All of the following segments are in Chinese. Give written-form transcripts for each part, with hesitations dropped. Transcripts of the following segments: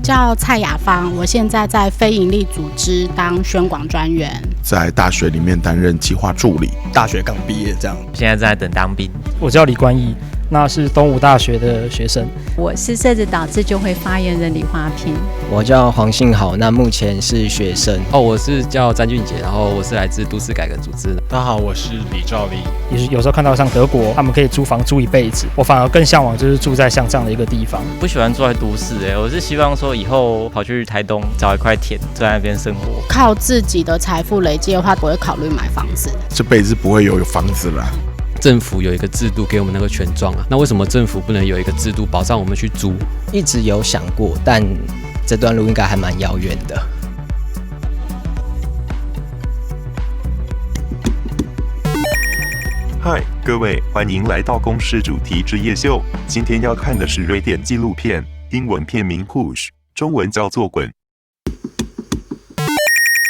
叫蔡雅芳，我现在在非营利组织当宣广专员，在大学里面担任计划助理，大学刚毕业这样，现在在等当兵。我叫李冠毅，那是东吴大学的学生。我是社子岛自救会发言人李华平。我叫黄信豪，那目前是学生。我是叫詹俊杰，然后我是来自都市改革组织的。大家好，我是李兆立。有时候看到像德国，他们可以租房租一辈子，我反而更向往就是住在像这样的一个地方。不喜欢住在都市，我是希望说以后跑去台东找一块田，住在那边生活。靠自己的财富累积的话，不会考虑买房子。这辈子不会有房子啦。政府有一个制度给我们那个权状啊，那为什么政府不能有一个制度保障我们去租？一直有想过，但这段路应该还蛮遥远的。嗨，各位，欢迎来到公视主题之夜秀。今天要看的是瑞典纪录片，英文片名 Push， 中文叫做滚。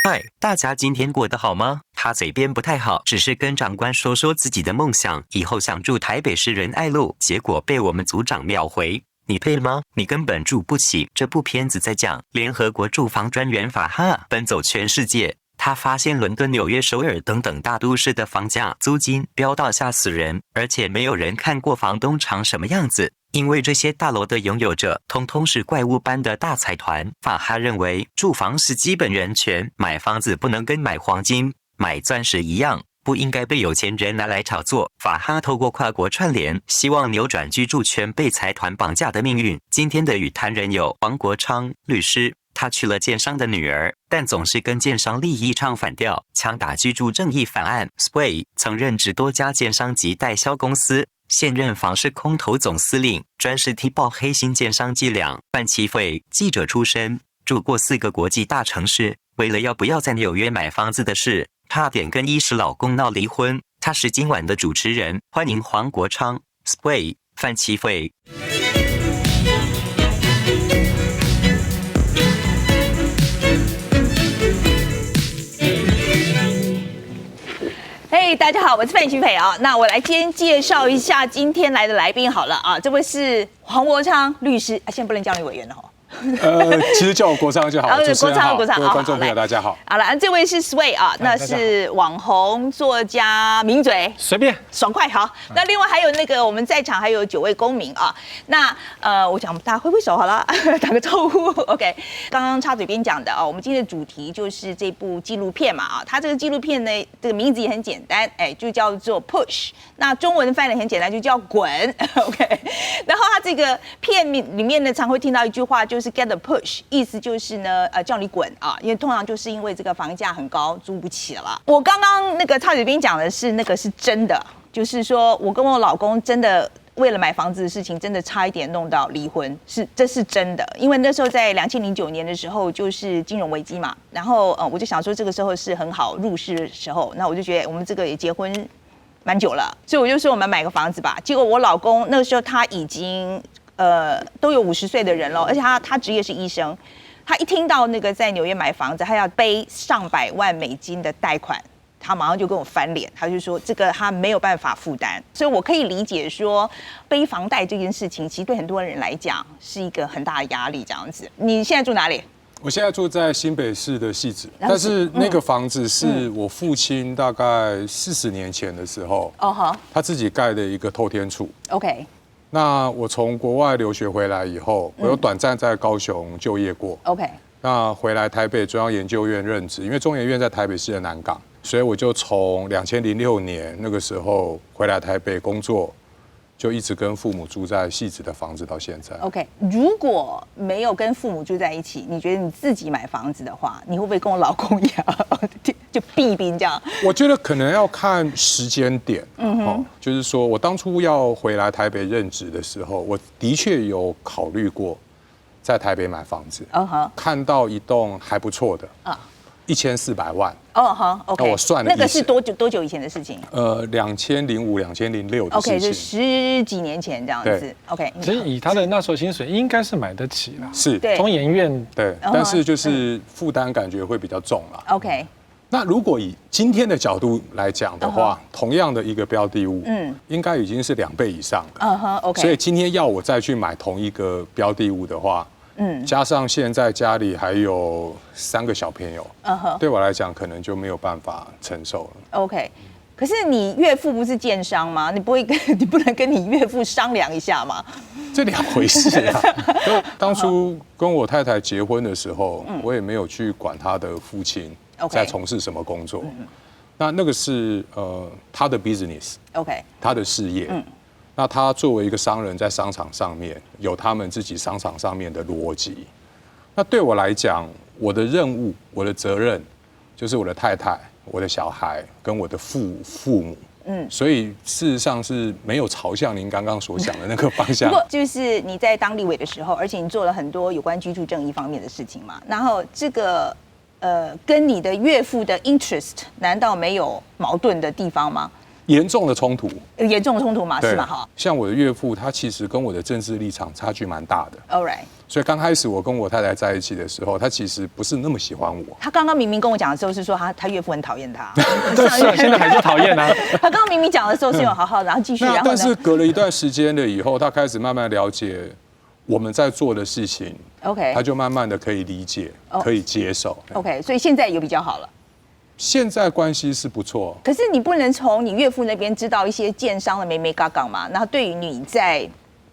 嗨，大家今天过得好吗？他嘴边不太好，只是跟长官说自己的梦想，以后想住台北市仁爱路，结果被我们组长秒回。你配了吗？你根本住不起。这部片子在讲联合国住房专员法哈奔走全世界，他发现伦敦、纽约、首尔等等大都市的房价租金飙到吓死人，而且没有人看过房东长什么样子。因为这些大楼的拥有者通通是怪物般的大财团。法哈认为住房是基本人权，买房子不能跟买黄金、买钻石一样，不应该被有钱人拿来炒作。法哈透过跨国串联，希望扭转居住权被财团绑架的命运。今天的与谈人有黄国昌律师，他娶了建商的女儿，但总是跟建商利益唱反调，强打居住正义法案。Sway 曾任职多家建商及代销公司，现任房市空头总司令，专是踢爆黑心建商伎俩。范琪斐记者出身，住过4个国际大城市，为了要不要在纽约买房子的事，差点跟10老公闹离婚。他是今晚的主持人，欢迎黄国昌、Sway、范琪斐。嘿，大家好，我是范琪斐啊。那我来先介绍一下今天来的来宾好了啊，这位是黄国昌律师啊，现在不能叫你委员了哈。其实叫我国昌就好。国昌，各位观众朋友大家好。好了，这位是 Sway 啊，那是网红作家，名嘴，随便爽快。好，那另外还有那个我们在场还有9位公民啊。那我想大家挥挥手好了，打个招呼。OK， 刚刚插嘴边讲的啊，我们今天的主题就是这部纪录片嘛啊，它这个纪录片呢，这个名字也很简单，就叫做 Push。那中文翻译很简单，就叫滚。OK， 然后它这个片里面呢，常会听到一句话，就是 get a push， 意思就是呢，叫你滚啊，因为通常就是因为这个房价很高，租不起了。我刚刚那个插嘴边讲的是那个是真的，就是说我跟我老公真的为了买房子的事情，真的差一点弄到离婚，这是真的。因为那时候在2009年的时候，就是金融危机嘛，然后我就想说这个时候是很好入市的时候，那我就觉得我们这个也结婚蛮久了，所以我就说我们买个房子吧。结果我老公那个时候他已经都有50岁的人了，而且他职业是医生。他一听到那个在纽约买房子，他要背上百万美金的贷款，他马上就跟我翻脸，他就说这个他没有办法负担。所以我可以理解说，背房贷这件事情，其实对很多人来讲是一个很大的压力。这样子，你现在住哪里？我现在住在新北市的汐止，但是那个房子是我父亲大概40年前的时候，他自己盖的一个透天厝。OK。那我从国外留学回来以后，我有短暂在高雄就业过。OK。那回来台北中央研究院任职，因为中研院在台北市的南港，所以我就从2006年那个时候回来台北工作，就一直跟父母住在汐止的房子到现在。OK， 如果没有跟父母住在一起，你觉得你自己买房子的话，你会不会跟我老公一样，就避兵这样？我觉得可能要看时间点。就是说我当初要回来台北任职的时候，我的确有考虑过在台北买房子。看到一栋还不错的，1400万。OK。那我算了一下，那个是多久以前的事情？2005、2006的事情。OK， 就10几年前这样子。OK。其实以他的那时候薪水，应该是买得起啦。是。中研院对，但是就是负担感觉会比较重啦。OK。那如果以今天的角度来讲的话，同样的一个标的物，应该已经是2倍以上的。OK。所以今天要我再去买同一个标的物的话，加上现在家里还有3个小朋友，对我来讲可能就没有办法承受了。OK。可是你岳父不是建商吗？你不能跟你岳父商量一下吗？这2回事啊。当初跟我太太结婚的时候，我也没有去管他的父亲在从事什么工作。那个是他的 business， 他的事业。那他作为一个商人，在商场上面有他们自己商场上面的逻辑。那对我来讲，我的任务、我的责任，就是我的太太、我的小孩跟我的父母。所以事实上是没有朝向您刚刚所想的那个方向。不过就是你在当立委的时候，而且你做了很多有关居住正义方面的事情嘛，然后这个跟你的岳父的 interest 难道没有矛盾的地方吗？严重的冲突嘛，是吧？哈，像我的岳父，他其实跟我的政治立场差距蛮大的。All right。所以刚开始我跟我太太在一起的时候，他其实不是那么喜欢我。他刚刚明明跟我讲的时候是说他岳父很讨厌他，对，现在还是讨厌啊。他刚刚明明讲的时候是有好好，然后继续，然后呢？但是隔了一段时间了以后，他开始慢慢了解我们在做的事情 ，OK， 他就慢慢的可以理解，可以接受 ，OK， 所以现在有比较好了。现在关系是不错，可是你不能从你岳父那边知道一些建商的眉眉角角嘛？然后对于你在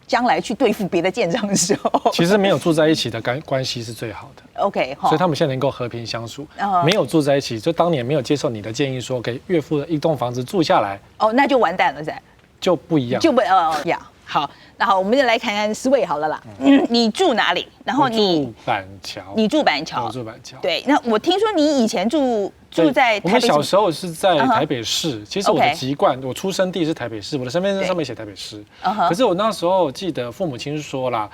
将来去对付别的建商的时候，其实没有住在一起的关系是最好的。OK， 所以他们现在能够和平相处。没有住在一起，就当年没有接受你的建议，说给岳父的一栋房子住下来，那就完蛋了噻，就不一样，就不呀。好，然后我们就来看看Sway好了啦。你住哪里？然后你住板桥。你住板桥。我住板桥。对，那我听说你以前住在台北市。我们小时候是在台北市，其实我的籍贯，我出生地是台北市，我的身份证上面写台北市。可是我那时候记得父母亲说啦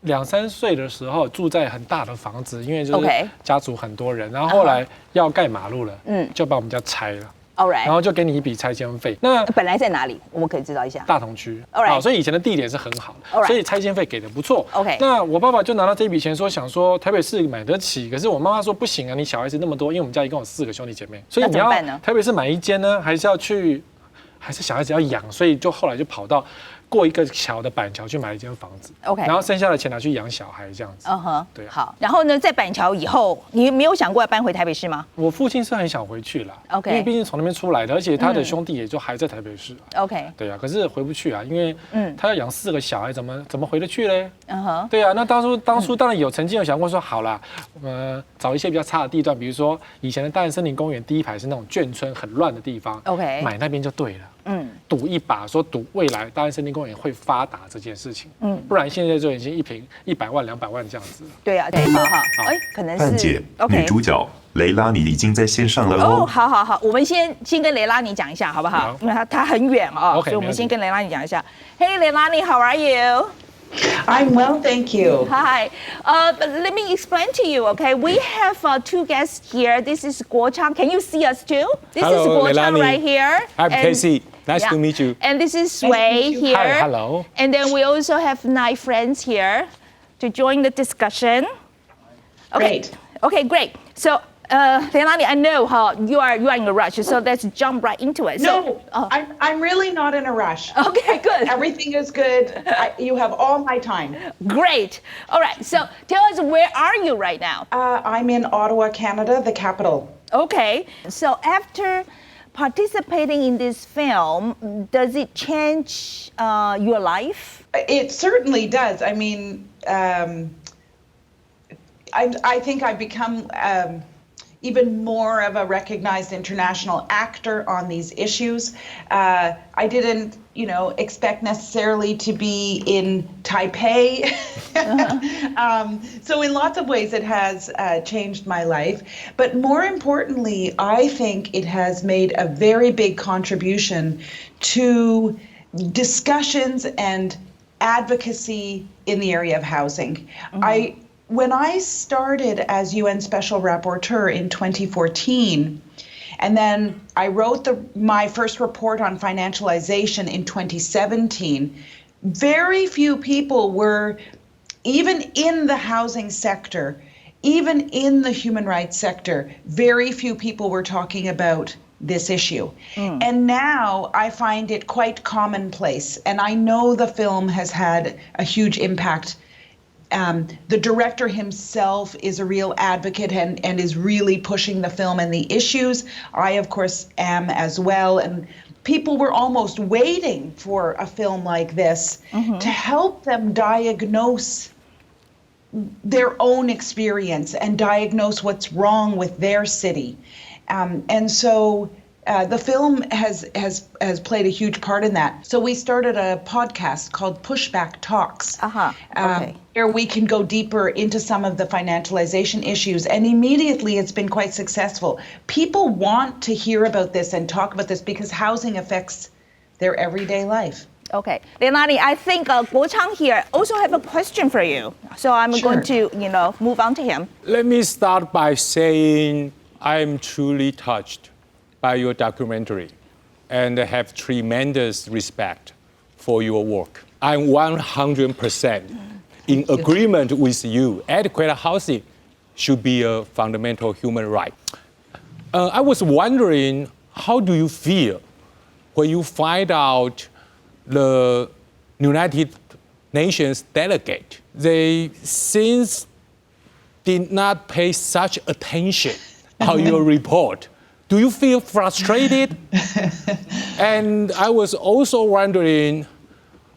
，2、3岁的时候住在很大的房子，因为就是家族很多人，然后后来要盖马路了，就把我们家拆了。然后就给你一笔拆迁费。那本来在哪里？我们可以知道一下。大同区。所以以前的地点是很好的，所以拆迁费给的不错。OK。那我爸爸就拿到这笔钱想说台北市买得起，可是我妈妈说不行啊，你小孩子那么多，因为我们家一共有4个兄弟姐妹，所以你要台北市买一间呢，还是小孩子要养，所以就后来就跑到过一个桥的板桥去买一间房子 ，OK， 然后剩下的钱拿去养小孩这样子。对啊。好，然后呢，在板桥以后，你没有想过要搬回台北市吗？我父亲是很想回去啦 ，OK， 因为毕竟从那边出来的，而且他的兄弟也就还在台北市，OK， 对啊，可是回不去啊，因为他要养4个小孩，怎么回得去嘞？对啊，那当初当然曾经有想过说，好啦，找一些比较差的地段，比如说以前的大安森林公园第1排是那种眷村很乱的地方 ，OK， 买那边就对了。赌一把，说赌未来大安森林公园会发达这件事情，不然现在就已经1坪100万、200万这样子了。对啊，对，好，可能是。范姐，女主角蕾拉妮已经在线上了哦。好，我们先跟蕾拉妮讲一下，好不好？因为她很远所以我们先跟蕾拉妮讲一下。Hey， 蕾拉妮 ，How are you? I'm well, thank you. Hi. Let me explain to you, okay? We have 2 guests here. This is Guochang. Can you see us too? This is Guochang right here. I'm Casey. Nice to meet you. And this is Sway here. Hi, hello. And then we also have 9 friends here to join the discussion. Okay. Great. Okay, great. So, Leilani, I know you are in a rush, so let's jump right into it. No, I'm really not in a rush. Okay, good. Everything is good. You have all my time. Great. All right. So tell us, where are you right now? I'm in Ottawa, Canada, the capital. Okay. So after participating in this film, does it change your life? It certainly does. I mean, I think I've become even more of a recognized international actor on these issues. I didn't, expect necessarily to be in Taipei. So in lots of ways it has changed my life. But more importantly, I think it has made a very big contribution to discussions and advocacy in the area of housing. When I started as UN Special Rapporteur in 2014, and then I wrote my first report on financialization in 2017, very few people were, even in the housing sector, even in the human rights sector, very few people were talking about this issue. And now I find it quite commonplace, and I know the film has had a huge impact The director himself is a real advocate and is really pushing the film and the issues. I, of course, am as well. And people were almost waiting for a film like this to help them diagnose their own experience and diagnose what's wrong with their city. And so the film has played a huge part in that. So we started a podcast called Pushback Talks, where we can go deeper into some of the financialization issues. And immediately it's been quite successful. People want to hear about this and talk about this because housing affects their everyday life. Okay, Leilani, I think Guo Chang here also have a question for you. So I'm going to, move on to him. Let me start by saying I'm truly touched by your documentary and have tremendous respect for your work. I'm 100% in agreement with you. Adequate housing should be a fundamental human right. I was wondering, how do you feel when you find out the United Nations delegate, they since did not pay such attention on your report? Do you feel frustrated? And I was also wondering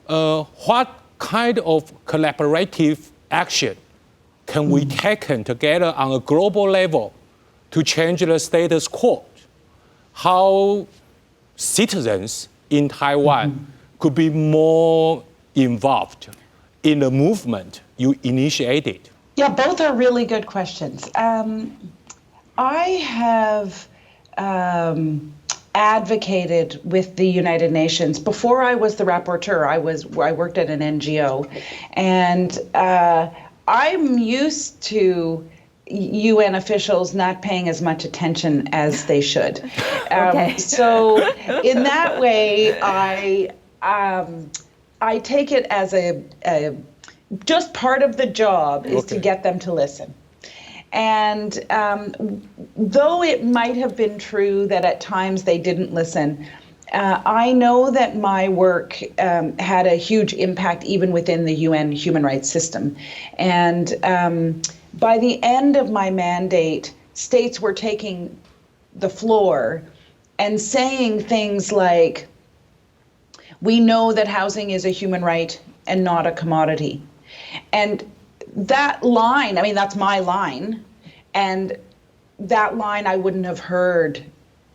what kind of collaborative action can we take together on a global level to change the status quo? How citizens in Taiwan could be more involved in the movement you initiated? Yeah, both are really good questions. I have advocated with the United Nations. Before I was the rapporteur, I worked at an NGO, and I'm used to UN officials not paying as much attention as they should. So in that way, I take it as a just part of the job is to get them to listen. And though it might have been true that at times they didn't listen, I know that my work had a huge impact even within the UN human rights system. And by the end of my mandate, states were taking the floor and saying things like, we know that housing is a human right and not a commodity. And that line, I mean, that's my line, and that line I wouldn't have heard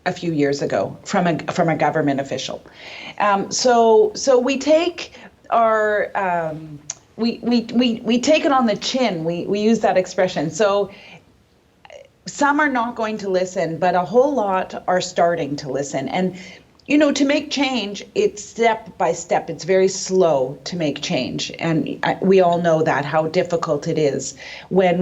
a few years ago from a government official. So we take our we take it on the chin. We use that expression. So some are not going to listen, but a whole lot are starting to listen. And to make change, it's step by step. It's very slow to make change. And we all know that, how difficult it is when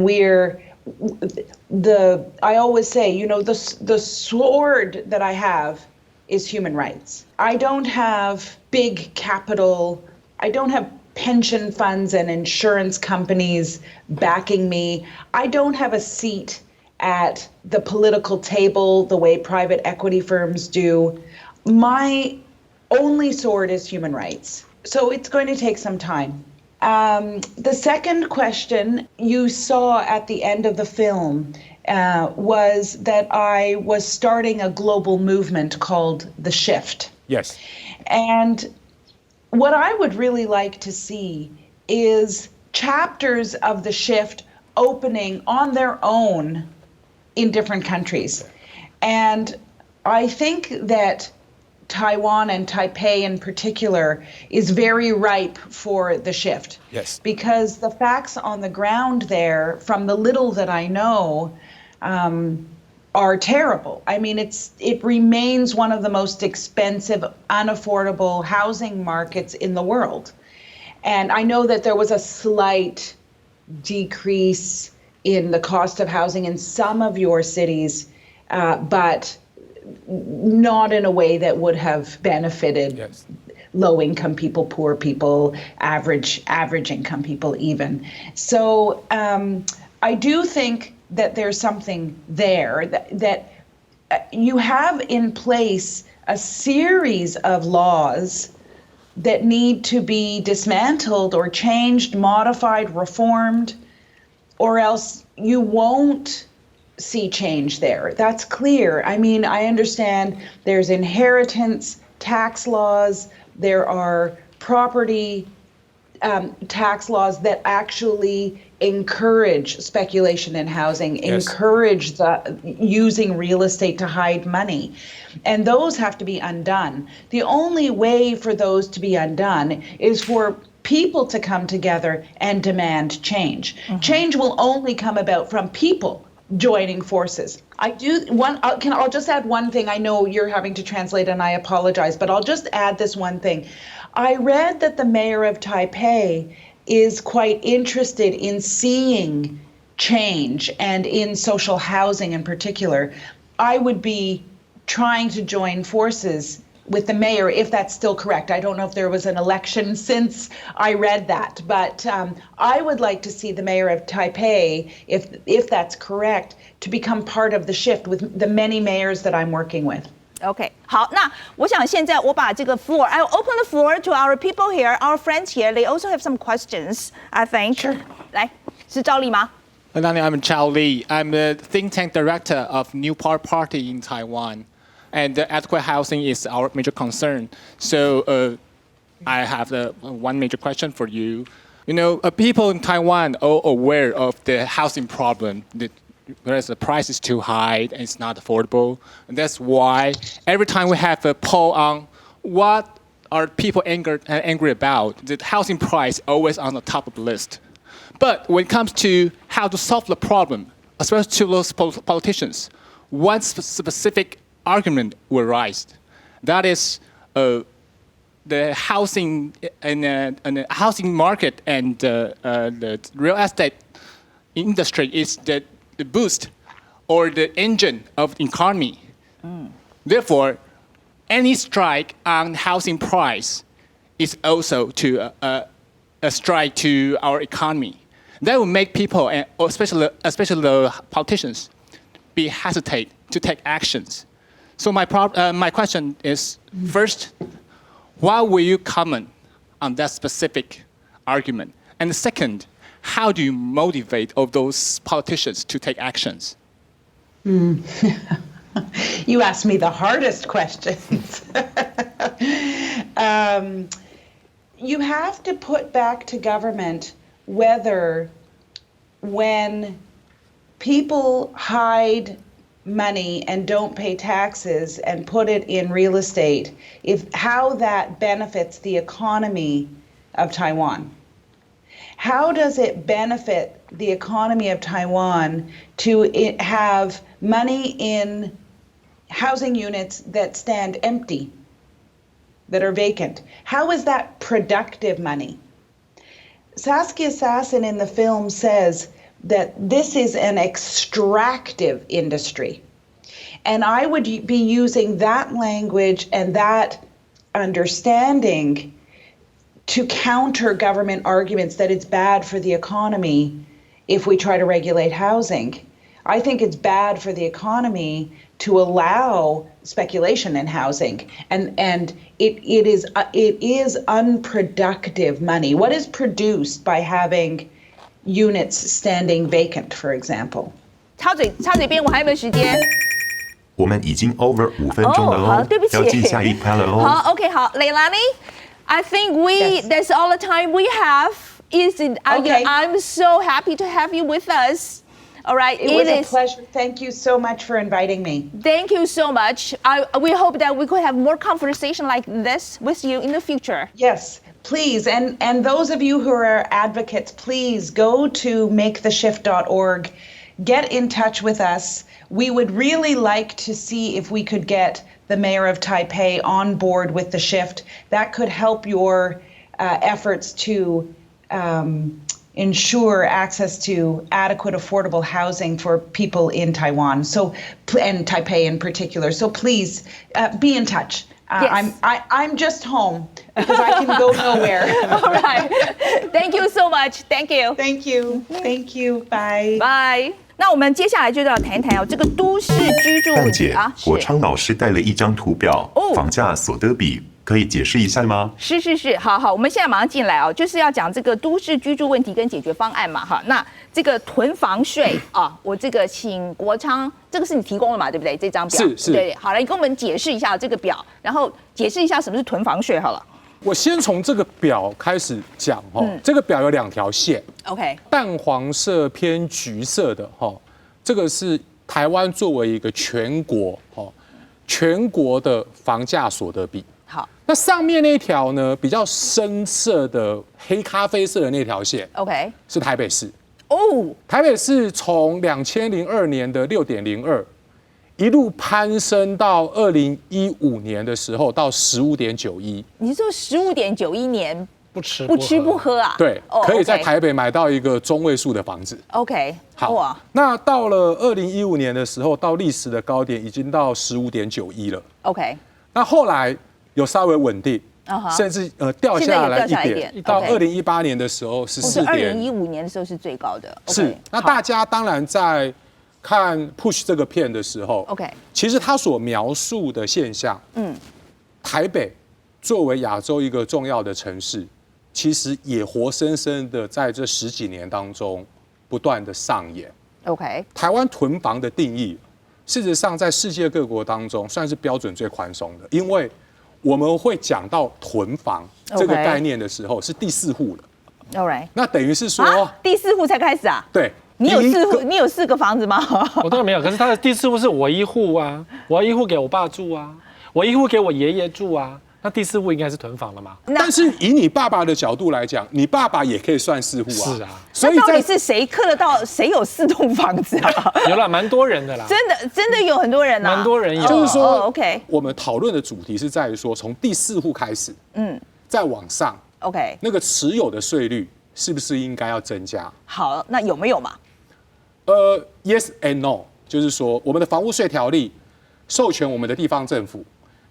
I always say, the sword that I have is human rights. I don't have big capital. I don't have pension funds and insurance companies backing me. I don't have a seat at the political table the way private equity firms do. My only sword is human rights. So it's going to take some time. The second question you saw at the end of the film was that I was starting a global movement called The Shift. Yes. And what I would really like to see is chapters of The Shift opening on their own in different countries. And I think that Taiwan and Taipei in particular is very ripe for the shift. Yes. Because the facts on the ground there, from the little that I know, are terrible. I mean, it remains one of the most expensive, unaffordable housing markets in the world. And I know that there was a slight decrease in the cost of housing in some of your cities, but not in a way that would have benefited low-income people, poor people, average income people even. So I do think that there's something there, that you have in place a series of laws that need to be dismantled or changed, modified, reformed, or else you won't see change there. That's clear. I mean, I understand there's inheritance tax laws, there are property tax laws that actually encourage speculation in housing, encourage using real estate to hide money. And those have to be undone. The only way for those to be undone is for people to come together and demand change. Change will only come about from people joining forces. I'll just add one thing. I know you're having to translate and I apologize, but I'll just add this one thing. I read that the mayor of Taipei is quite interested in seeing change and in social housing in particular. I would be trying to join forces with the mayor, if that's still correct. I don't know if there was an election since I read that, but I would like to see the mayor of Taipei, if that's correct, to become part of the shift with the many mayors that I'm working with. OK， 好，那我想现在我把这个 floor， I will open the floor to our people here, our friends here. They also have some questions, I think. Sure. 来，是赵丽吗？Leilani, I'm Chao Li. I'm the think tank director of New Power Party in Taiwan. And adequate housing is our major concern. So I have one major question for you. You know, people in Taiwan are aware of the housing problem. Whereas the price is too high and it's not affordable. And that's why every time we have a poll on what are people angry about, the housing price always on the top of the list. But when it comes to how to solve the problem, especially to those politicians, one specific argument will rise. That is the housing and the housing market and the real estate industry is the boost or the engine of the economy. Therefore, any strike on housing price is also to a strike to our economy. That will make people, especially the politicians, be hesitate to take actions. So my question is, first, why will you comment on that specific argument? And second, how do you motivate all those politicians to take actions? You asked me the hardest questions. You have to put back to government whether when people hide money and don't pay taxes and put it in real estate, how that benefits the economy of Taiwan. How does it benefit the economy of Taiwan to have money in housing units that stand empty, that are vacant? How is that productive money? Saskia Sassen in the film says that this is an extractive industry. And I would be using that language and that understanding to counter government arguments that it's bad for the economy if we try to regulate housing. I think it's bad for the economy to allow speculation in housing, and it is unproductive money. What is produced by having units standing vacant, for example? 插嘴边，我还有没有时间？我们已经 over 5分钟了好，对不起。要进下一趴了哦。好 ，OK， 好 ，Leilani，I think that's all the time we have. I'm so happy to have you with us. All right, it was a pleasure. Thank you so much for inviting me. Thank you so much. We hope that we could have more conversation like this with you in the future. Yes, please. And those of you who are advocates, please go to maketheshift.org. Get in touch with us. We would really like to see if we could get the mayor of Taipei on board with the shift. That could help your efforts to ensure access to adequate, affordable housing for people in Taiwan, and Taipei in particular. So please be in touch. Yes. I'm just home because I can go nowhere. All right. Thank you so much. Thank you. Thank you. Thank you. Bye. Bye. 那我们接下来就要谈一谈这个都市居住问题啊。国昌老师带了一张图表，房价所得比可以解释一下吗？是，好，我们现在马上进来就是要讲这个都市居住问题跟解决方案嘛，哈。那这个囤房税啊，我这个请国昌，这个是你提供的嘛，对不对？这张表是，对，好了，你跟我们解释一下这个表，然后解释一下什么是囤房税好了。我先从这个表开始讲这个表有2条线 ，OK， 淡黄色偏橘色的这个是台湾作为一个全国的房价所得比。好，那上面那条呢，比较深色的黑咖啡色的那条线 ，OK， 是台北市。台北市从2002年的6.02一路攀升到2015年的时候到15.91。你说15.91年不吃不喝啊？对，可以在台北买到一个中位数的房子。OK， 好，那到了2015年的时候，到历史的高点已经到15.91了。OK， 那后来有稍微稳定，甚至掉下来一点，到2018年的时候14.2015年的时候是最高的。是，那大家当然在看 Push 这个片的时候 ，OK， 其实他所描述的现象，台北作为亚洲一个重要的城市，其实也活生生的在这10几年当中不断的上演。OK， 台湾囤房的定义，事实上在世界各国当中算是标准最宽松的，因为我们会讲到囤房这个概念的时候，是第4户了。Alright， 那等于是说，第4户才开始啊？对，你有4个房子吗？我当然没有，可是他的第4户是我1户啊，我1户给我爸住啊，我1户给我爷爷住啊。那第4户应该是囤房了嘛？但是以你爸爸的角度来讲，你爸爸也可以算4户啊。是啊，所以到底是谁刻得到谁有4栋房子啊？有啦，蛮多人的啦。真的有很多人啊，蛮多人有。就是说 ，OK， 我们讨论的主题是在于说，从第4户开始，再往上 ，OK， 那个持有的税率是不是应该要增加？好，那有没有嘛？Yes and no， 就是说我们的房屋税条例授权我们的地方政府，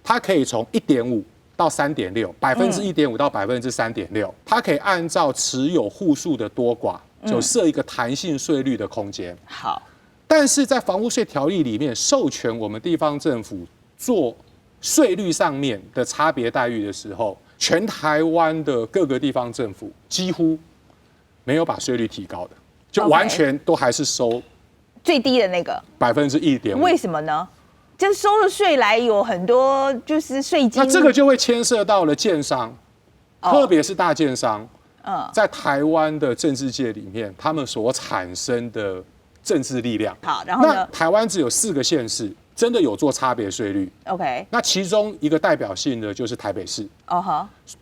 它可以从1.5到3.6%，1.5%到3.6%，它可以按照持有户数的多寡，就设一个弹性税率的空间。好，但是在房屋税条例里面授权我们地方政府做税率上面的差别待遇的时候，全台湾的各个地方政府几乎没有把税率提高的，就完全都还是收最低的那个1.5%。为什么呢？就是收了税来有很多就是税金，那这个就会牵涉到了建商，特别是大建商，在台湾的政治界里面，他们所产生的政治力量。好，然后呢？台湾只有4个县市真的有做差别税率。OK， 那其中一个代表性的就是台北市。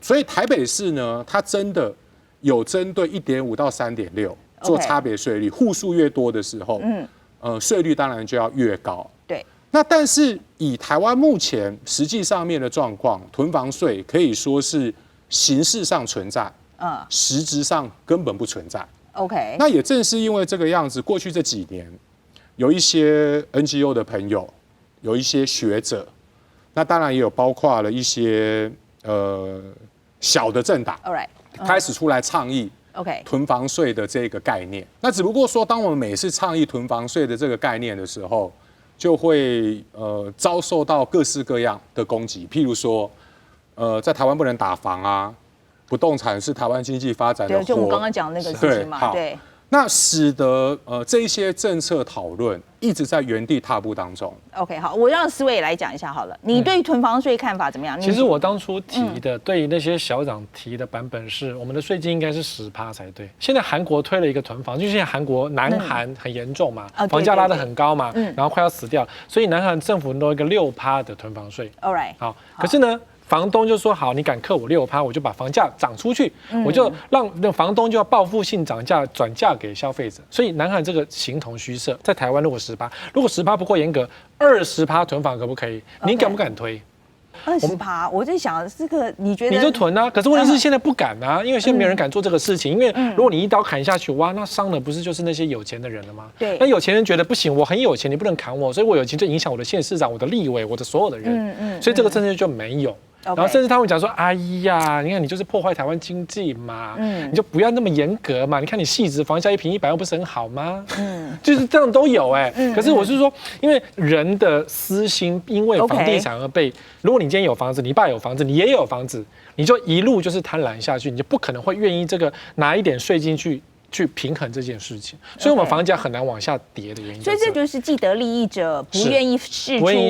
所以台北市呢，它真的有针对1.5到3.6做差别税率，户数越多的时候，税率当然就要越高。对。那但是以台湾目前实际上面的状况，囤房税可以说是形式上存在，实质上根本不存在。OK， 那也正是因为这个样子，过去这几年，有一些 NGO 的朋友，有一些学者，那当然也有包括了一些小的政党，开始出来倡议囤房税的这个概念。那只不过说，当我们每次倡议囤房税的这个概念的时候，就会遭受到各式各样的攻击，譬如说，在台湾不能打房啊，不动产是台湾经济发展的对，就我们刚刚讲那个事情嘛，对。那使得这些政策讨论一直在原地踏步当中。OK， 好，我让思维也来讲一下好了。你对囤房税看法怎么样？其实我当初提的，对于那些小长提的版本是，我们的税金应该是10%才对。现在韩国推了一个囤房，就现在南韩很严重嘛，房价拉得很高嘛，然后快要死掉，所以南韩政府弄一个6%的囤房税。All right， 好，可是呢，房东就说好，你敢克我6%，我就把房价涨出去，我就让那房东就要报复性涨价，转嫁给消费者。所以南韩这个形同虚设。在台湾如果10%，如果10%不够严格，20%囤房可不可以？你敢不敢推？20%，我在想这个，你觉得你就囤啊？可是问题是现在不敢啊，因为现在没有人敢做这个事情。因为如果你一刀砍下去，哇，那伤的不是就是那些有钱的人了吗？对。那有钱人觉得不行，我很有钱，你不能砍我，所以我有钱就影响我的县市长、我的立委、我的所有的人。所以这个政策就没有。然后甚至他们讲说，哎呀，你看你就是破坏台湾经济嘛，你就不要那么严格嘛，你看你细致房价1坪100万不是很好吗？就是这样都有可是我是说，因为人的私心因为房地产而被，如果你今天有房子，你爸有房子，你爷爷有房子，你就一路就是贪婪下去，你就不可能会愿意这个拿一点税进去平衡这件事情，所以我们房价很难往下跌的原因。所以这就是既得利益者不愿意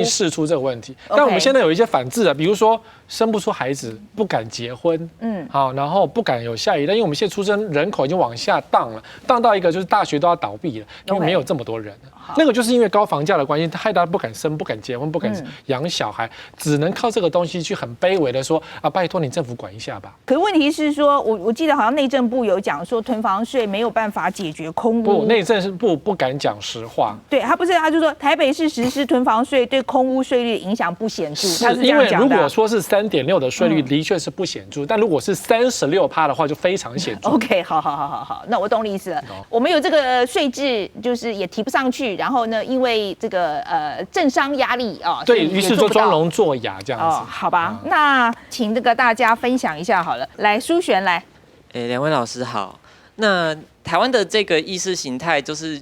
释出这个问题。但我们现在有一些反制的，比如说生不出孩子，不敢结婚，好，然后不敢有下一代，因为我们现在出生人口已经往下荡了，荡到一个就是大学都要倒闭了，因为没有这么多人。那个就是因为高房价的关系，害大家不敢生、不敢结婚、不敢养小孩，只能靠这个东西去很卑微的说啊，拜托你政府管一下吧。可是问题是说，我记得好像内政部有讲说，囤房税没有办法解决空屋。不，内政部不敢讲实话。对他不是，他就说台北市实施囤房税对空屋税率影响不显著。是因为如果说是3.6的税率，的确是不显著，但如果是36%的话，就非常显著。OK， 好，那我懂你意思了。我们有这个税制，就是也提不上去。然后呢，因为这个政商压力对于是说装聋作哑这样子。好吧，那请这个大家分享一下好了。来，舒璇来。2位老师好。那台湾的这个意识形态就是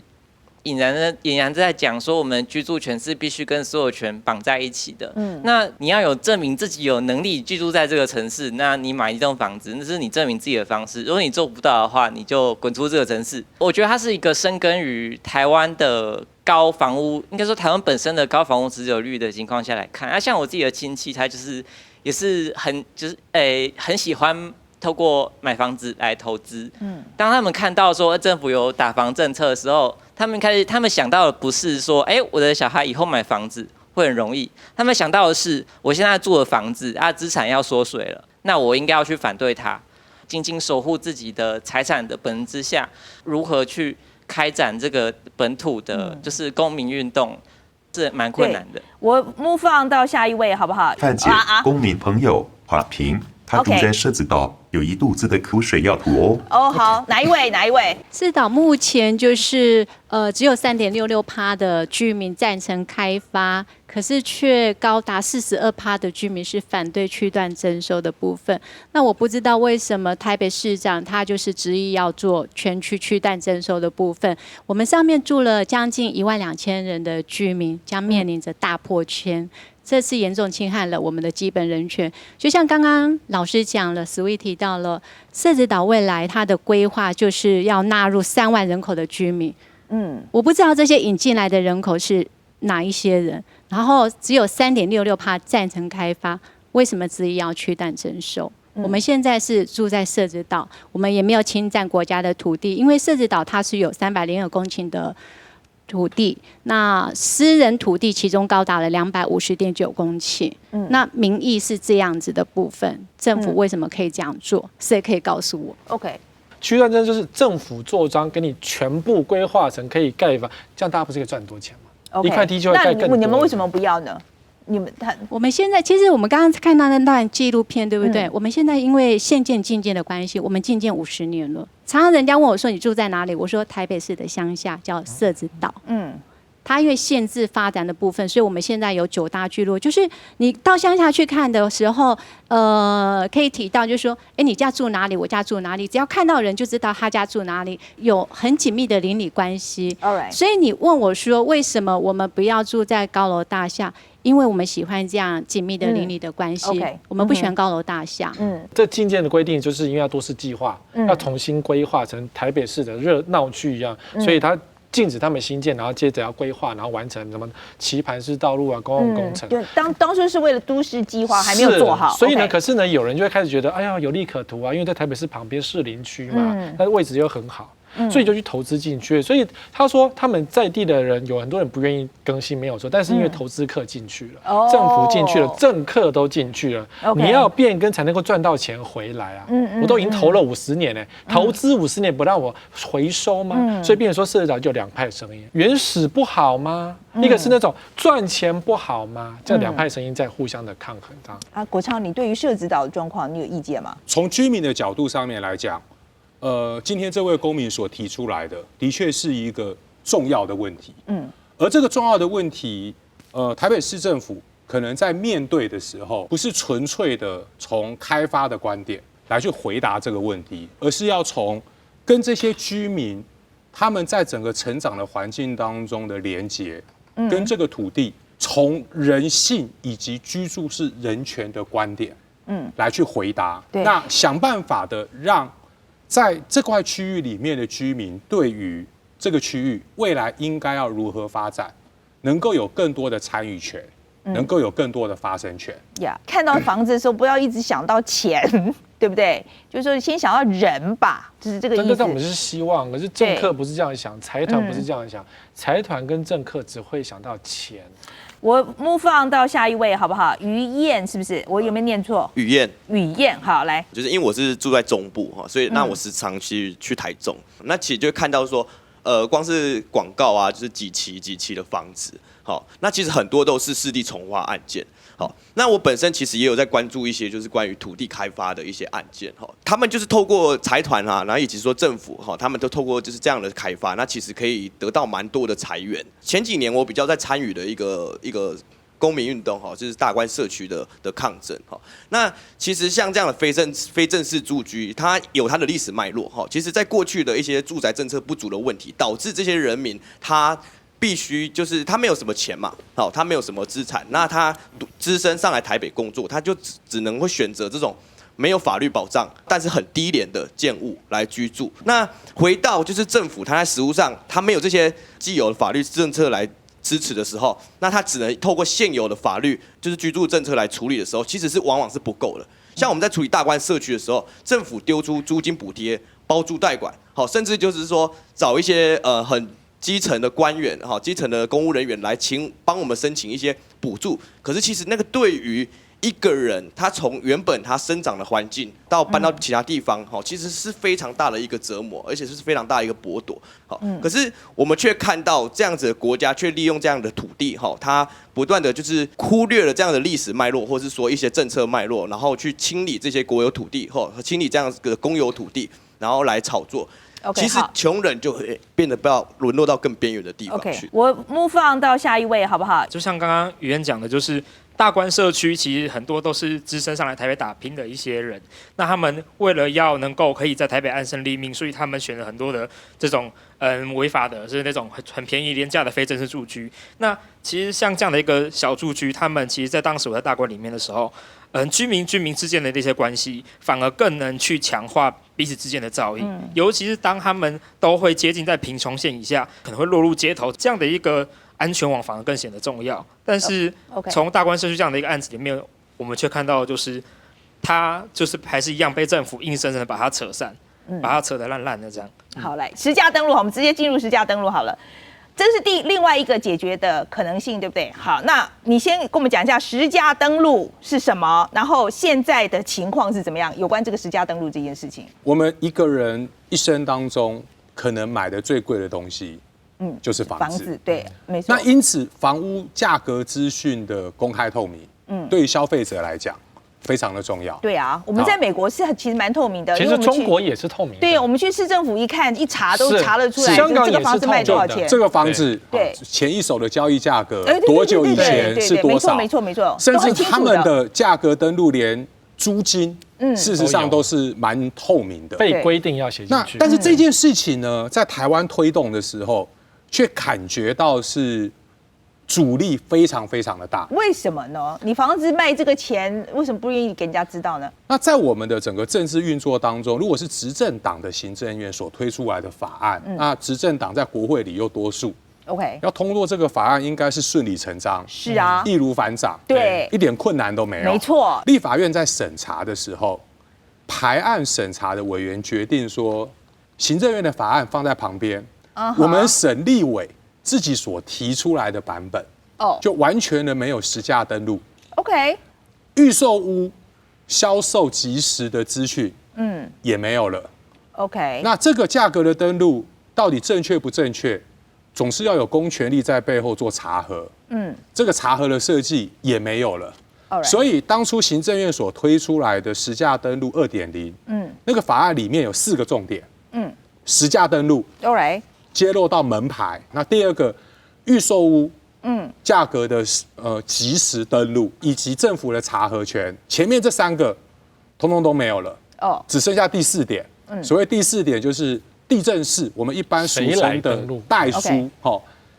俨然在讲说，我们居住权是必须跟所有权绑在一起的。那你要有证明自己有能力居住在这个城市，那你买一栋房子，那是你证明自己的方式。如果你做不到的话，你就滚出这个城市。我觉得它是一个深耕于台湾的高房屋，应该说台湾本身的高房屋持有率的情况下来看，像我自己的亲戚，他也是很喜欢透过买房子来投资。当他们看到说政府有打房政策的时候，他们想到的不是说，我的小孩以后买房子会很容易，他们想到的是，我现在住的房子资产要缩水了，那我应该要去反对它，紧紧守护自己的财产的本质之下，如何去开展这个本土的，就是公民运动，是蛮困难的。我move on到下一位好不好？范姐，公民朋友华平，他住在社子岛，有一肚子的苦水要吐哦。好，哪一位？社岛目前就是只有3.66%的居民赞成开发，可是却高达42%的居民是反对区段征收的部分。那我不知道为什么台北市长他就是执意要做全区区段征收的部分。我们上面住了将近12000人的居民，将面临着大破圈。这次严重侵害了我们的基本人权。就像刚刚老师讲了 ，Sway 提到了社子岛未来它的规划就是要纳入3万人口的居民。我不知道这些引进来的人口是哪一些人，然后只有3.66%赞成开发，为什么执意要区段征收？我们现在是住在社子岛，我们也没有侵占国家的土地，因为社子岛它是有302公顷的土地，那私人土地其中高达了250.9公顷。那民意是这样子的部分，政府为什么可以这样做？谁可以告诉我 ？OK， 区段征就是政府做章给你全部规划成可以盖房，这样大家不是可以赚很多钱吗？ Okay， 一块地就会盖更多。那你们为什么不要呢？我们现在其实我们刚刚看到那段纪录片，对不对？我们现在因为限建禁建的关系，我们禁建50年了。常常人家问我说你住在哪里，我说台北市的乡下叫社子岛。它因为限制发展的部分，所以我们现在有9大聚落。就是你到乡下去看的时候，可以提到就是说，你家住哪里，我家住哪里，只要看到人就知道他家住哪里，有很紧密的邻里关系。所以你问我说，为什么我们不要住在高楼大厦？因为我们喜欢这样紧密的邻里的关系，我们不喜欢高楼大厦。这禁建的规定就是因为要都市计划，要重新规划成台北市的热闹区一样，所以它禁止他们新建，然后接着要规划，然后完成什么棋盘式道路啊、公共工程。对，当初是为了都市计划还没有做好，所以呢，可是呢，有人就会开始觉得，哎呀，有利可图啊，因为在台北市旁边士林区嘛，那位置又很好。所以就去投资进去，所以他说他们在地的人有很多人不愿意更新，没有错，但是因为投资客进去了，政府进去了，政客都进去了，你要变更才能够赚到钱回来啊！我都已经投了50年了，投资50年不让我回收吗？所以变成说社子岛就2派声音，原始不好吗？一个是那种赚钱不好吗？这2派声音在互相的抗衡，这样。国昌，你对于社子岛的状况，你有意见吗？从居民的角度上面来讲。今天这位公民所提出来的，的确是一个重要的问题。而这个重要的问题，台北市政府可能在面对的时候，不是纯粹的从开发的观点来去回答这个问题，而是要从跟这些居民他们在整个成长的环境当中的连结，跟这个土地从人性以及居住是人权的观点，来去回答。那想办法的让在这块区域里面的居民对于这个区域未来应该要如何发展，能够有更多的参与权，能够有更多的发声权。看到房子的时候，不要一直想到钱，对不对？就是说，先想到人吧，就是这个意思。真的，我们是希望，可是政客不是这样想，财团不是这样想，财团跟政客只会想到钱。我move on到下一位好不好？于燕是不是？我有没有念错？雨燕，雨燕，好来。就是因为我是住在中部哈，所以那我时常去台中，那其实就会看到说，光是广告啊，就是几期的房子，好，那其实很多都是市地重划案件。好，那我本身其实也有在关注一些就是关于土地开发的一些案件，哈，他们就是透过财团啊，然后以及说政府哈，他们都透过就是这样的开发，那其实可以得到蛮多的财源。前几年我比较在参与的一个公民运动哈，就是大关社区的抗争哈。那其实像这样的非正式住居，它有它的历史脉络哈。其实在过去的一些住宅政策不足的问题，导致这些人民他必须就是他没有什么钱嘛，好，他没有什么资产，那他只身上来台北工作，他就只能会选择这种没有法律保障，但是很低廉的建物来居住。那回到就是政府，他在实务上他没有这些既有的法律政策来支持的时候，那他只能透过现有的法律，就是居住政策来处理的时候，其实是往往是不够的。像我们在处理大关社区的时候，政府丢出租金补贴、包租代管，好，甚至就是说找一些很基层的官员哈，基层的公务人员来帮我们申请一些补助，可是其实那个对于一个人，他从原本他生长的环境到搬到其他地方，其实是非常大的一个折磨，而且是非常大的一个剥夺。可是我们却看到这样子的国家却利用这样的土地，它不断的就是忽略了这样的历史脉络，或是说一些政策脉络，然后去清理这些国有土地，清理这样的公有土地，然后来炒作。其实穷人就会变得沦落到更边缘的地方去。我move on到下一位好不好？就像刚刚语言讲的，就是大关社区其实很多都是只身上来台北打拼的一些人，那他们为了要能够可以在台北安身立命，所以他们选了很多的这种违法的，是那种很便宜廉价的非正式住居。那其实像这样的一个小住居，他们其实在当时我在大关里面的时候，居民之间的这些关系，反而更能去强化彼此之间的照应。尤其是当他们都会接近在贫穷线以下，可能会落入街头，这样的一个安全网反而更显得重要。但是从大关社区这样的一个案子里面，我们却看到就是他就是还是一样被政府硬生生的把它扯散，把它扯得烂烂的这样。好，来实价登录，我们直接进入实价登录好了。这是另外一个解决的可能性，对不对？好，那你先跟我们讲一下实价登录是什么，然后现在的情况是怎么样？有关这个实价登录这件事情，我们一个人一生当中可能买的最贵的东西，就是房子。对，没错。那因此，房屋价格资讯的公开透明，对于消费者来讲非常的重要。对啊，我们在美国是其实蛮透明的，其实中国也是透明的。对，我们去市政府一看一查都查得出来，香港这个房子卖多少钱，这个房子对前一手的交易价格多久以前是多少？没错，甚至他们的价格登录连租金，事实上都是蛮透明的，被规定要写进去。但是这件事情呢，在台湾推动的时候，却感觉到是阻力非常非常的大。为什么呢？你房子卖这个钱，为什么不愿意给人家知道呢？那在我们的整个政治运作当中，如果是执政党的行政院所推出来的法案，那执政党在国会里又多数，OK， 要通过这个法案应该是顺理成章，是啊，易如反掌，对，一点困难都没有。没错，立法院在审查的时候，排案审查的委员决定说，行政院的法案放在旁边，我们审立委自己所提出来的版本，就完全的没有实价登录。OK， 预售屋销售即时的资讯，也没有了。OK， 那这个价格的登录到底正确不正确，总是要有公权力在背后做查核。这个查核的设计也没有了。所以当初行政院所推出来的实价登录 2.0，那个法案里面有4个重点。实价登录，揭露到门牌。那第二个，预售屋价格的及时登录，以及政府的查核权，前面这3个通通都没有了，只剩下第4点。所谓第4点就是地政士，我们一般俗称的代书，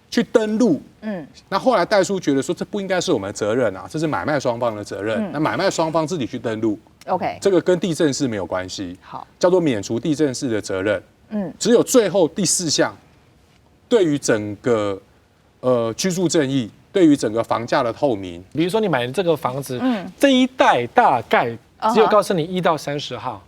去登录。那后来代书觉得说这不应该是我们的责任啊，这是买卖双方的责任。那买卖双方自己去登录。这个跟地政士没有关系，叫做免除地政士的责任。只有最后第4项，对于整个居住正义，对于整个房价的透明。比如说你买的这个房子，这一带大概只有告诉你1到30号。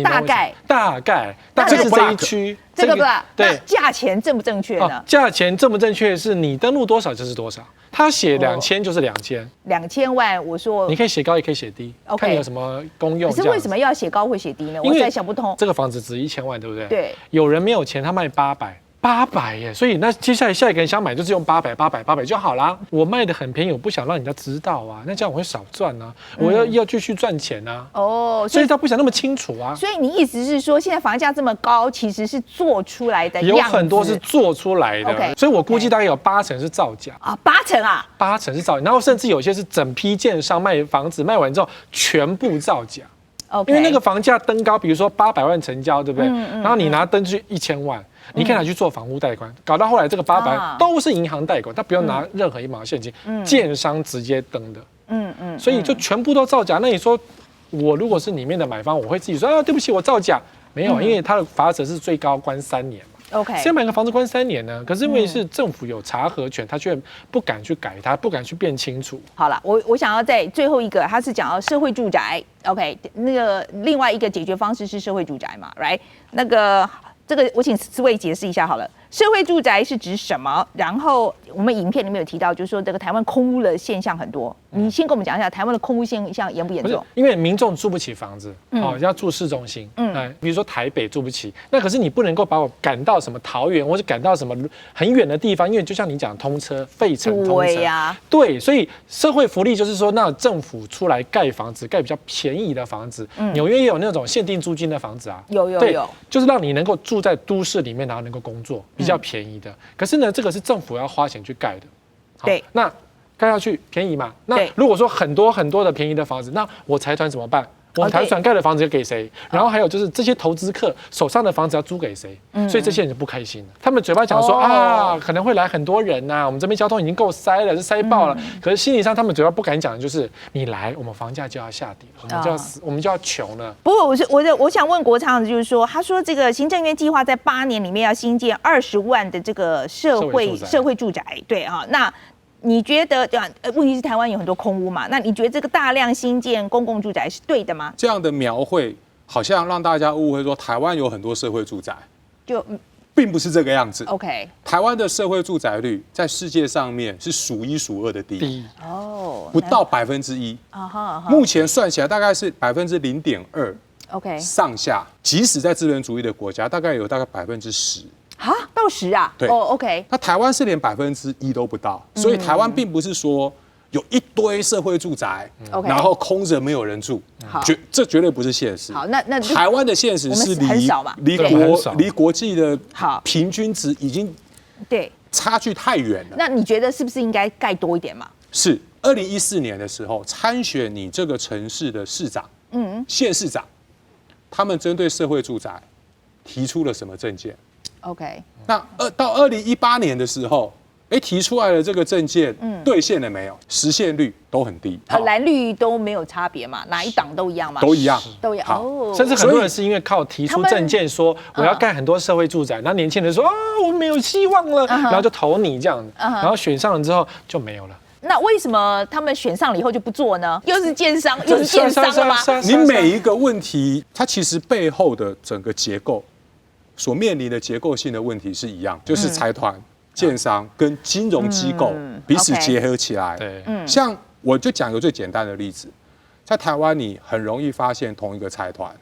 大概这是这一区，这个不对，那价钱正不正确呢？价钱正不正确是你登录多少就是多少，他写2000就是2000万，我说你可以写高也可以写低，看你有什么功用。可是为什么要写高或写低呢？我实在想不通。这个房子值1000万，对不对？对，有人没有钱，他卖800耶，所以那接下来下一个人想买就是用800就好啦。我卖的很便宜，我不想让人家知道啊，那这样我会少赚啊，我要继续赚钱啊。所以他不想那么清楚啊。所以你意思是说，现在房价这么高，其实是做出来的样子，有很多是做出来的。所以我估计大概有80%是造假啊，8%啊，8%是造假，然后甚至有些是整批建商卖房子卖完之后全部造假。因为那个房价登高，比如说800万成交，对不对？然后你拿登去1000万。你可以拿去做房屋贷款，搞到后来这个800都是银行贷款，他不用拿任何1毛现金，建商直接登的，所以就全部都造假。那你说我如果是里面的买方，我会自己说啊，对不起，我造假，没有，因为他的罚则是最高关3年嘛。谁买个房子关3年呢？可是因为是政府有查核权，他却不敢去改它，不敢去变清楚。好了，我想要在最后一个，他是讲到社会住宅 ，OK， 那个另外一个解决方式是社会住宅嘛 ，right？ 那个。这个我请Sway解释一下好了，社会住宅是指什么？然后我们影片里面有提到，就是说这个台湾空屋的现象很多。你先跟我们讲一下台湾的空屋现象严不严重？因为民众住不起房子，要住市中心，比如说台北住不起，那可是你不能够把我赶到什么桃园，或者赶到什么很远的地方，因为就像你讲通车，费城通车，对，所以社会福利就是说，那政府出来盖房子，盖比较便宜的房子，纽约也有那种限定租金的房子啊，有，就是让你能够住在都市里面，然后能够工作，比较便宜的。可是呢，这个是政府要花钱去盖的，对，那盖下去便宜嘛？那如果说很多的便宜的房子，那我财团怎么办？我们财团盖的房子要给谁？然后还有就是这些投资客手上的房子要租给谁？所以这些人就不开心了。他们嘴巴讲说可能会来很多人呐，我们这边交通已经够塞了，是塞爆了。可是心理上他们嘴巴不敢讲的就是，你来，我们房价就要下跌了，我们就要穷了。不过我想问国昌，就是说，他说这个行政院计划在8年里面要新建20万的这个社会住宅，对啊，那。你觉得对吧？问题是台湾有很多空屋嘛，那你觉得这个大量新建公共住宅是对的吗？这样的描绘好像让大家误会说台湾有很多社会住宅，并不是这个样子。OK， 台湾的社会住宅率在世界上面是数1数2的低，不到1%，目前算起来大概是0.2%。OK， 上下，即使在资本主义的国家，大概10%。到10啊？对，OK。那台湾是连1%都不到，所以台湾并不是说有一堆社会住宅，然后空着没有人住，这绝对不是现实。好，那台湾的现实是离国际的平均值已经差距太远了。那你觉得是不是应该盖多一点嘛？是2014年的时候参选你这个城市的市长，县市长，他们针对社会住宅提出了什么政见？ OK， 那到2018年的时候，提出来的这个政见兑现了没有？实现率都很低，蓝绿都没有差别嘛，哪一党都一样嘛？都一样。甚至很多人是因为靠提出政见说我要盖很多社会住宅，然后年轻人说我没有希望了，然后就投你这样，然后选上了之后就没有了。 那为什么他们选上了以后就不做呢？又是建商了吗？你每一个问题，它其实背后的整个结构所面临的结构性的问题是一样，就是财团、建商跟金融机构彼此结合起来。像我就讲一个最简单的例子，在台湾你很容易发现同一个财团，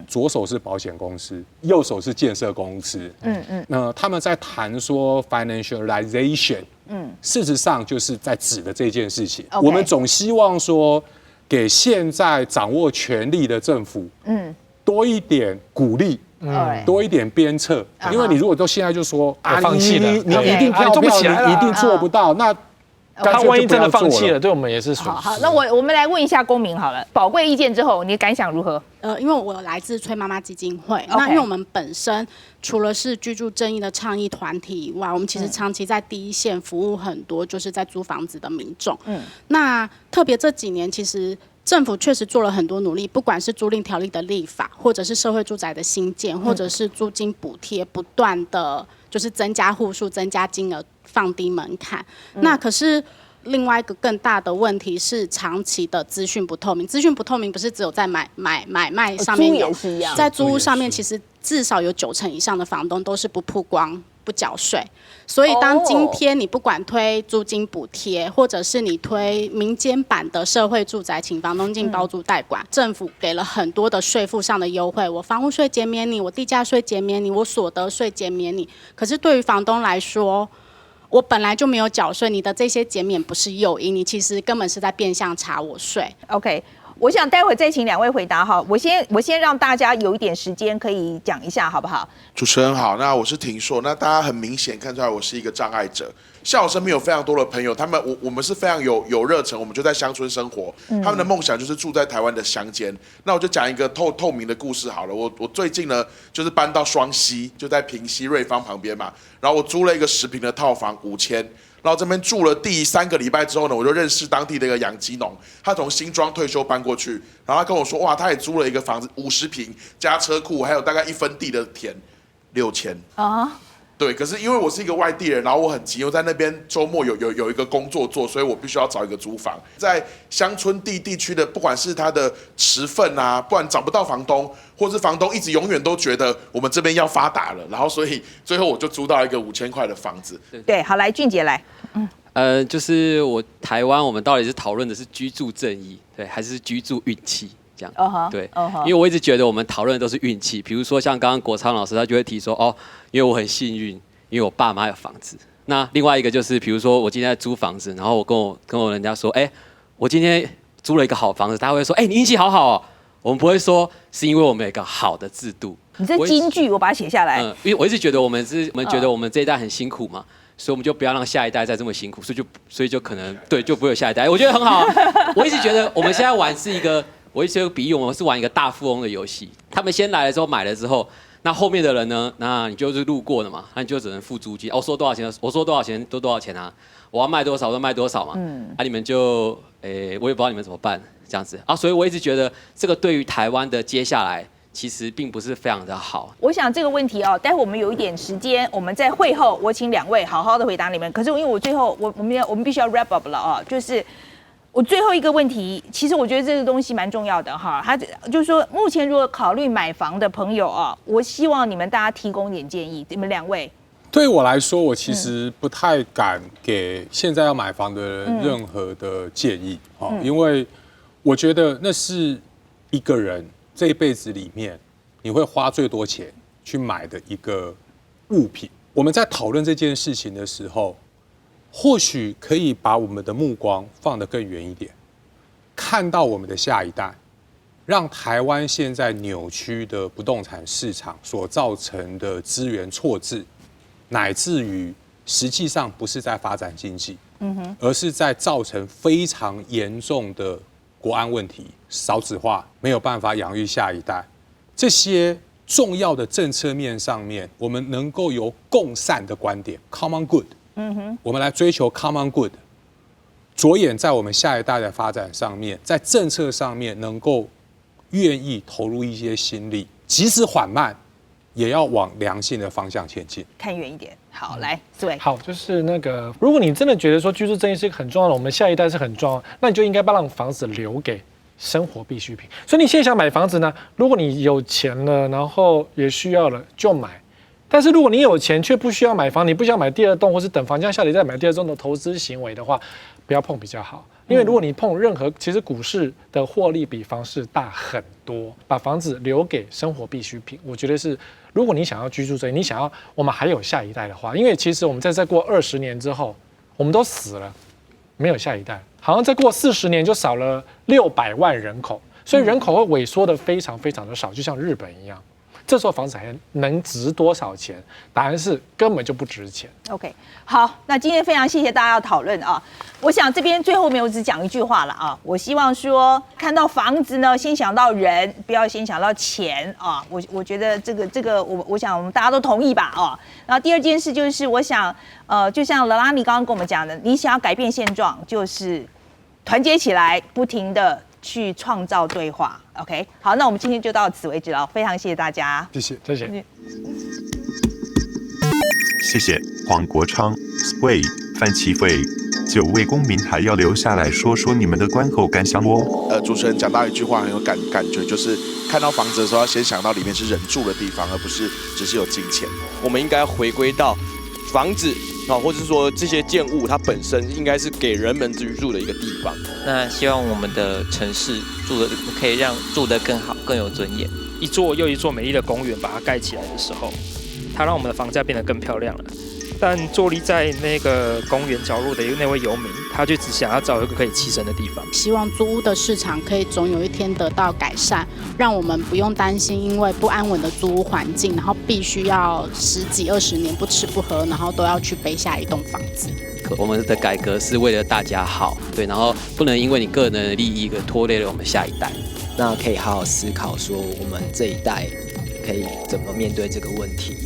左手是保险公司，右手是建设公司，那他们在谈说 financialization。 事实上就是在指的这件事情。我们总希望说，给现在掌握权力的政府，多一点鼓励，多一点鞭策。因为你如果都现在就说你一定跳票，你一定做不到，那他万一真的放弃了，对我们也是损失。好，那我们来问一下公民好了，宝贵意见之后，你的感想如何？因为我来自崔妈妈基金会，那因为我们本身除了是居住正义的倡议团体以外，我们其实长期在第一线服务很多就是在租房子的民众。那特别这几年，其实政府确实做了很多努力，不管是租赁条例的立法，或者是社会住宅的新建，或者是租金补贴，不断的就是增加户数、增加金额、放低门槛。那可是另外一个更大的问题是长期的资讯不透明。资讯不透明不是只有在买卖上面有，在租屋上面其实至少有90%以上的房东都是不曝光、不缴税。所以当今天你不管推租金补贴，或者是你推民间版的社会住宅，请房东进包租代管，政府给了很多的税负上的优惠，我房屋税减免你，我地价税减免你，我所得税减免你。可是对于房东来说，我本来就没有缴税，你的这些减免不是诱因，你其实根本是在变相查我税。OK， 我想待会再请2位回答哈。我先让大家有一点时间可以讲一下，好不好？主持人好，那我是庭硕，那大家很明显看出来我是一个障碍者。像我身边有非常多的朋友，我们是非常有热忱，我们就在乡村生活，他们的梦想就是住在台湾的乡间。那我就讲一个透明的故事好了。我最近呢就是搬到双溪，就在平溪瑞芳旁边嘛，然后我租了一个10坪的套房5000。然后这边住了第3个礼拜之后呢，我就认识当地的一个养鸡农，他从新庄退休搬过去，然后他跟我说，哇，他也租了一个房子50坪加车库，还有大概1分地的田，6000啊。对，可是因为我是一个外地人，然后我很急，我在那边周末有一个工作做，所以我必须要找一个租房。在乡村地区的，不管是他的持份啊，不然找不到房东，或是房东一直永远都觉得我们这边要发达了，然后所以最后我就租到一个5000块的房子。对，好，来俊杰来。就是台湾，我们到底是讨论的是居住正义，对，还是居住运气？这样，对，因为我一直觉得我们讨论的都是运气，比如说像刚刚国昌老师他就会提说，因为我很幸运，因为我爸妈有房子。那另外一个就是，比如说我今天在租房子，然后我跟我人家说，我今天租了一个好房子，他会说，你运气好好哦。我们不会说是因为我们有一个好的制度。你这金句我把它写下来。因为我一直觉得我们觉得我们这一代很辛苦嘛。所以我们就不要让下一代再这么辛苦，所以就可能就不会有下一代。我觉得很好啊。我一直觉得我们现在玩是一个，我一直有比喻，我们是玩一个大富翁的游戏。他们先来了之后买了之后，那后面的人呢？那你就是路过的嘛，那你就只能付租金。说多少钱？我说多少钱都多少钱啊？我要卖多少就卖多少嘛。你们就我也不知道你们怎么办这样子啊。所以我一直觉得这个对于台湾的接下来。其实并不是非常的好。我想这个问题待会我们有一点时间，我们在会后我请2位好好的回答你们。可是因为我最后我们必须要 wrap up 了就是我最后一个问题，其实我觉得这个东西蛮重要的哈。他就是说，目前如果考虑买房的朋友我希望你们大家提供点建议，你们2位。对我来说，我其实不太敢给现在要买房的人任何的建议因为我觉得那是一个人这一辈子里面，你会花最多钱去买的一个物品。我们在讨论这件事情的时候，或许可以把我们的目光放得更远一点，看到我们的下一代，让台湾现在扭曲的不动产市场所造成的资源错置，乃至于实际上不是在发展经济，而是在造成非常严重的国安问题，少子化，没有办法养育下一代，这些重要的政策面上面，我们能够有共善的观点 ，common good，我们来追求 common good， 着眼在我们下一代的发展上面，在政策上面能够愿意投入一些心力，即使缓慢，也要往良性的方向前进。看远一点。好，来Sway。好，就是如果你真的觉得说居住正义是一个很重要的，我们下一代是很重要，那你就应该把房子留给生活必需品。所以你现在想买房子呢，如果你有钱了，然后也需要了，就买。但是如果你有钱却不需要买房，你不想买第2栋，或是等房价下跌再买第2栋的投资行为的话，不要碰比较好。因为如果你碰任何，其实股市的获利比房市大很多。把房子留给生活必需品，我觉得是，如果你想要居住正义，你想要我们还有下一代的话，因为其实我们再过20年之后，我们都死了，没有下一代，好像再过40年就少了600万人口，所以人口会萎缩的非常非常的少，就像日本一样。这座房子还能值多少钱？答案是根本就不值钱。OK， 好，那今天非常谢谢大家的讨论啊。我想这边最后面我只讲一句话了啊，我希望说看到房子呢，先想到人，不要先想到钱啊。我觉得这个我想我们大家都同意吧啊。然后第二件事就是我想就像勒拉尼刚刚跟我们讲的，你想要改变现状，就是团结起来，不停的去创造对话。OK， 好，那我们今天就到此为止了，非常谢谢大家，谢谢，谢谢。谢谢黄国昌、Sway、范琪斐9位公民还要留下来说说你们的观后感想哦。主持人讲到一句话很有感觉，就是看到房子的时候要先想到里面是人住的地方，而不是只是有金钱。我们应该回归到房子或者是说这些建物它本身应该是给人们居住的一个地方。那希望我们的城市可以让住得更好、更有尊严。一座又一座美丽的公园把它盖起来的时候，它让我们的房价变得更漂亮了。但坐立在那个公园角落的那位游民，他就只想要找一个可以栖身的地方。希望租屋的市场可以总有一天得到改善，让我们不用担心因为不安稳的租屋环境，然后必须要10几20年不吃不喝，然后都要去背下一栋房子。我们的改革是为了大家好，对，然后不能因为你个人的利益拖累了我们下一代。那可以好好思考说，我们这一代可以怎么面对这个问题。